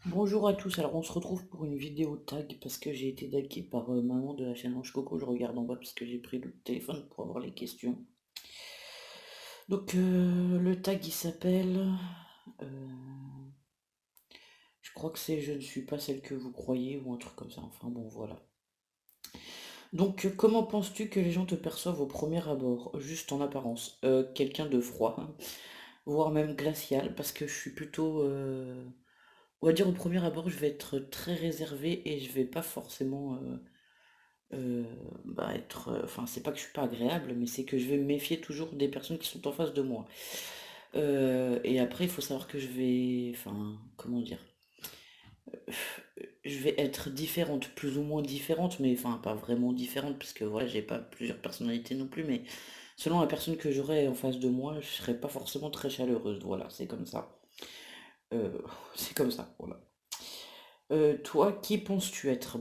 Bonjour à tous, alors on se retrouve pour une vidéo tag parce que j'ai été tagué par maman de la chaîne Ange Coco, je regarde en bas parce que j'ai pris le téléphone pour avoir les questions. Donc le tag il s'appelle, euh, je crois que c'est je ne suis pas celle que vous croyez ou un truc comme ça, enfin bon voilà. Donc comment penses-tu que les gens te perçoivent au premier abord, juste en apparence? Quelqu'un de froid, hein, voire même glacial, parce que je suis plutôt, on va dire au premier abord je vais être très réservé et je vais pas forcément... Heu, être, enfin, c'est pas que je suis pas agréable, mais c'est que je vais me méfier toujours des personnes qui sont en face de moi. Et après, il faut savoir que je vais, enfin, comment dire? Je vais être différente, plus ou moins différente, mais enfin, pas vraiment différente, parce que voilà, j'ai pas plusieurs personnalités non plus, mais selon la personne que j'aurai en face de moi, je serai pas forcément très chaleureuse. Voilà, c'est comme ça. Heu, c'est comme ça, voilà. Toi, qui penses-tu être?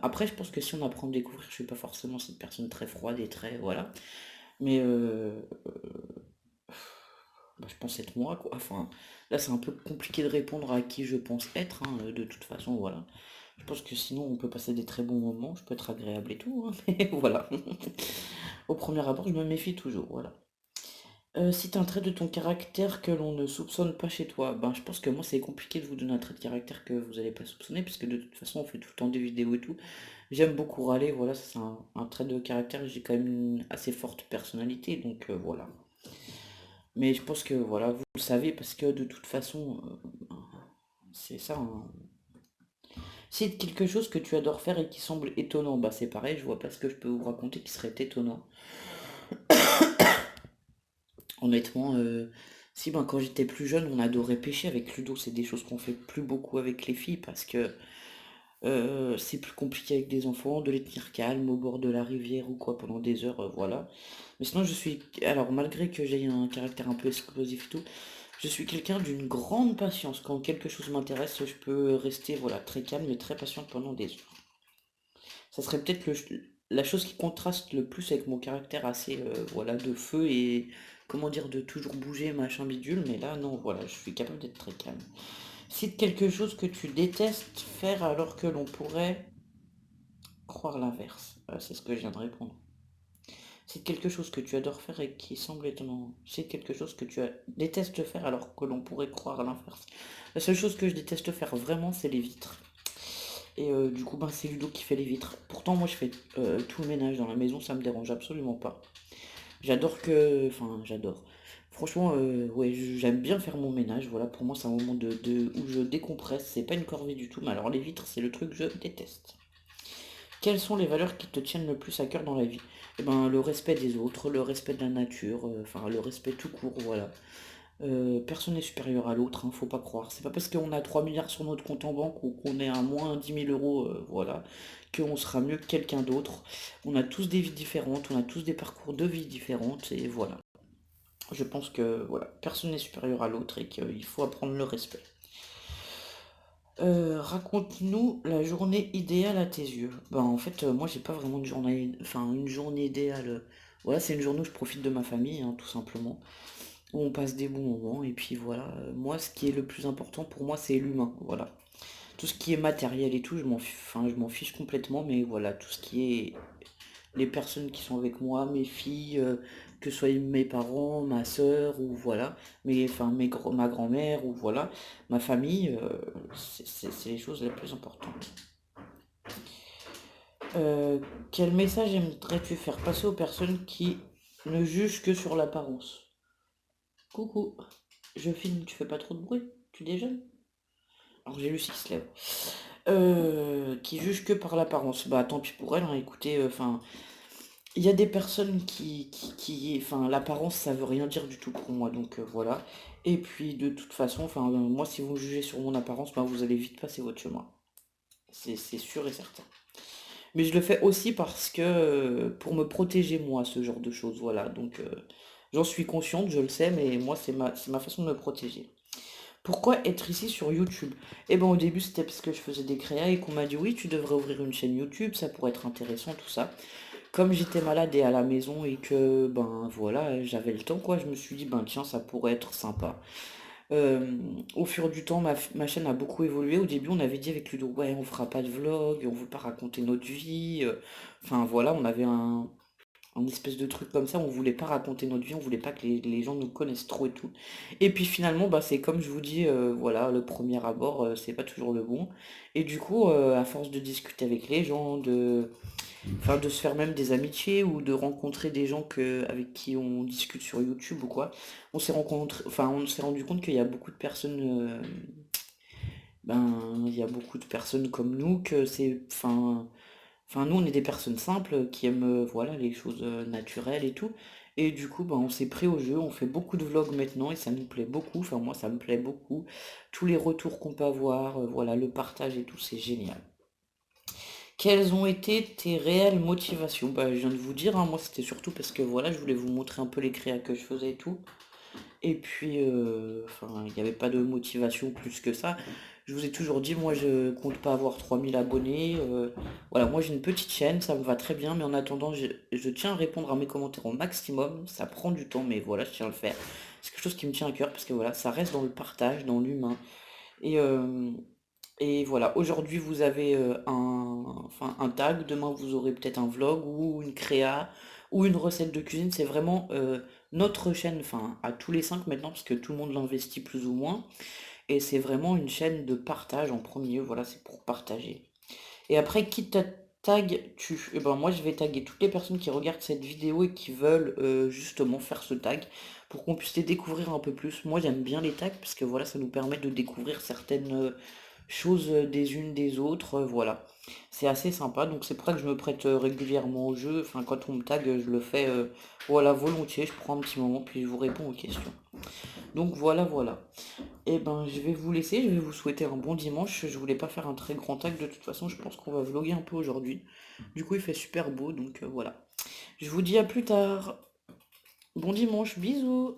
Après, je pense que si on apprend à me découvrir, je suis pas forcément cette personne très froide et très voilà. Mais je pense être moi, quoi. Enfin, là, c'est un peu compliqué de répondre à qui je pense être, hein, de toute façon, voilà. Je pense que sinon, on peut passer des très bons moments, je peux être agréable et tout, hein, mais voilà. Au premier abord, je me méfie toujours, voilà. Si t'as un trait de ton caractère que l'on ne soupçonne pas chez toi, ben je pense que moi c'est compliqué de vous donner un trait de caractère que vous n'allez pas soupçonner, puisque de toute façon on fait tout le temps des vidéos et tout. J'aime beaucoup râler, voilà, ça c'est un trait de caractère, j'ai quand même une assez forte personnalité, donc voilà. Mais je pense que voilà, vous le savez, parce que de toute façon, c'est ça, hein. C'est quelque chose que tu adores faire et qui semble étonnant, bah c'est pareil, je vois pas ce que je peux vous raconter qui serait étonnant. Honnêtement, si ben quand j'étais plus jeune, on adorait pêcher avec Ludo, c'est des choses qu'on fait plus beaucoup avec les filles parce que c'est plus compliqué avec des enfants, de les tenir calmes au bord de la rivière ou quoi pendant des heures, voilà. Mais sinon je suis, alors malgré que j'ai un caractère un peu explosif et tout, je suis quelqu'un d'une grande patience. Quand quelque chose m'intéresse, je peux rester voilà très calme et très patiente pendant des heures. Ça serait peut-être la chose qui contraste le plus avec mon caractère assez voilà de feu et comment dire de toujours bouger machin bidule, mais là non voilà, je suis capable d'être très calme. Cite quelque chose que tu détestes faire alors que l'on pourrait croire l'inverse. C'est ce que je viens de répondre. C'est quelque chose que tu adores faire et qui semble étonnant. C'est quelque chose que détestes faire alors que l'on pourrait croire l'inverse. La seule chose que je déteste faire vraiment, c'est les vitres. Et du coup, ben, c'est Ludo qui fait les vitres. Pourtant, moi, je fais tout le ménage dans la maison, ça me dérange absolument pas. J'adore que... Enfin, j'adore. Franchement, ouais, j'aime bien faire mon ménage. Voilà, pour moi, c'est un moment où je décompresse. C'est pas une corvée du tout, mais alors les vitres, c'est le truc que je déteste. Quelles sont les valeurs qui te tiennent le plus à cœur dans la vie? Eh ben, le respect des autres, le respect de la nature, enfin, le respect tout court, voilà. Personne n'est supérieur à l'autre, hein, faut pas croire. C'est pas parce qu'on a 3 milliards sur notre compte en banque ou qu'on est à moins 10 000 euros, voilà, qu'on sera mieux que quelqu'un d'autre. On a tous des vies différentes, on a tous des parcours de vie différentes, et voilà. Je pense que voilà, personne n'est supérieur à l'autre et qu'il faut apprendre le respect. Raconte-nous la journée idéale à tes yeux. Ben en fait, moi j'ai pas vraiment de journée, enfin une journée idéale. Voilà, c'est une journée où je profite de ma famille, hein, tout simplement, où on passe des bons moments. Et puis voilà, moi ce qui est le plus important pour moi c'est l'humain. Voilà, tout ce qui est matériel et tout, je m'en fiche complètement. Mais voilà, tout ce qui est les personnes qui sont avec moi, mes filles, que ce soit mes parents, ma sœur ou voilà, ma grand-mère ou voilà, ma famille, c'est les choses les plus importantes. Euh, Quel message aimerais-tu faire passer aux personnes qui ne jugent que sur l'apparence? Coucou, je filme, tu fais pas trop de bruit? Tu déjeunes? Alors j'ai Lucie qui se lève. Qui jugent que par l'apparence. Bah tant pis pour elle, hein, écoutez, enfin, il y a des personnes enfin, l'apparence, ça veut rien dire du tout pour moi, donc voilà. Et puis, de toute façon, enfin, moi, si vous me jugez sur mon apparence, ben, vous allez vite passer votre chemin. C'est sûr et certain. Mais je le fais aussi parce que, pour me protéger, moi, ce genre de choses, voilà. Donc, j'en suis consciente, je le sais, mais moi, c'est ma façon de me protéger. Pourquoi être ici sur YouTube? Eh ben, au début, c'était parce que je faisais des créas et qu'on m'a dit, oui, tu devrais ouvrir une chaîne YouTube, ça pourrait être intéressant, tout ça. Comme j'étais malade et à la maison et que ben voilà, j'avais le temps quoi, je me suis dit ben tiens ça pourrait être sympa. Au fur du temps, ma chaîne a beaucoup évolué. Au début, on avait dit avec Ludo, ouais, on fera pas de vlog, on veut pas raconter notre vie. Enfin voilà, on avait un espèce de truc comme ça, on voulait pas raconter notre vie, on voulait pas que les gens nous connaissent trop et tout. Et puis finalement, bah, c'est comme je vous dis, voilà, le premier abord, c'est pas toujours le bon. Et du coup, à force de discuter avec les gens, enfin, de se faire même des amitiés ou de rencontrer des gens avec qui on discute sur YouTube ou quoi, on s'est rendu compte qu'il y a beaucoup de personnes, il y a beaucoup de personnes comme nous que nous, on est des personnes simples qui aiment voilà, les choses naturelles et tout. Et du coup, on s'est pris au jeu, on fait beaucoup de vlogs maintenant et ça nous plaît beaucoup. Enfin, moi, ça me plaît beaucoup. Tous les retours qu'on peut avoir, voilà, le partage et tout, c'est génial. Quelles ont été tes réelles motivations? Bah, je viens de vous dire, hein, moi, c'était surtout parce que voilà, je voulais vous montrer un peu les créas que je faisais et tout. Et puis, il n'y avait pas de motivation plus que ça. Je vous ai toujours dit, moi, je compte pas avoir 3000 abonnés. Voilà, moi, j'ai une petite chaîne, ça me va très bien, mais en attendant, je tiens à répondre à mes commentaires au maximum. Ça prend du temps, mais voilà, je tiens à le faire. C'est quelque chose qui me tient à cœur parce que voilà, ça reste dans le partage, dans l'humain. Et, et voilà, aujourd'hui, vous avez un tag, demain, vous aurez peut-être un vlog ou une créa ou une recette de cuisine. C'est vraiment notre chaîne, enfin, à tous les cinq maintenant, parce que tout le monde l'investit plus ou moins. Et c'est vraiment une chaîne de partage en premier, voilà, c'est pour partager. Et après, qui te tag tu? Eh ben moi, je vais taguer toutes les personnes qui regardent cette vidéo et qui veulent justement faire ce tag pour qu'on puisse les découvrir un peu plus. Moi, j'aime bien les tags parce que voilà, ça nous permet de découvrir certaines choses des unes des autres, voilà. C'est assez sympa, donc c'est pour ça que je me prête régulièrement au jeu. Enfin, quand on me tag, je le fais voilà, volontiers. Je prends un petit moment puis je vous réponds aux questions. Donc voilà, voilà. Eh ben, je vais vous laisser, je vais vous souhaiter un bon dimanche. Je voulais pas faire un très grand tag, de toute façon, je pense qu'on va vlogger un peu aujourd'hui. Du coup, il fait super beau, donc voilà. Je vous dis à plus tard. Bon dimanche, bisous.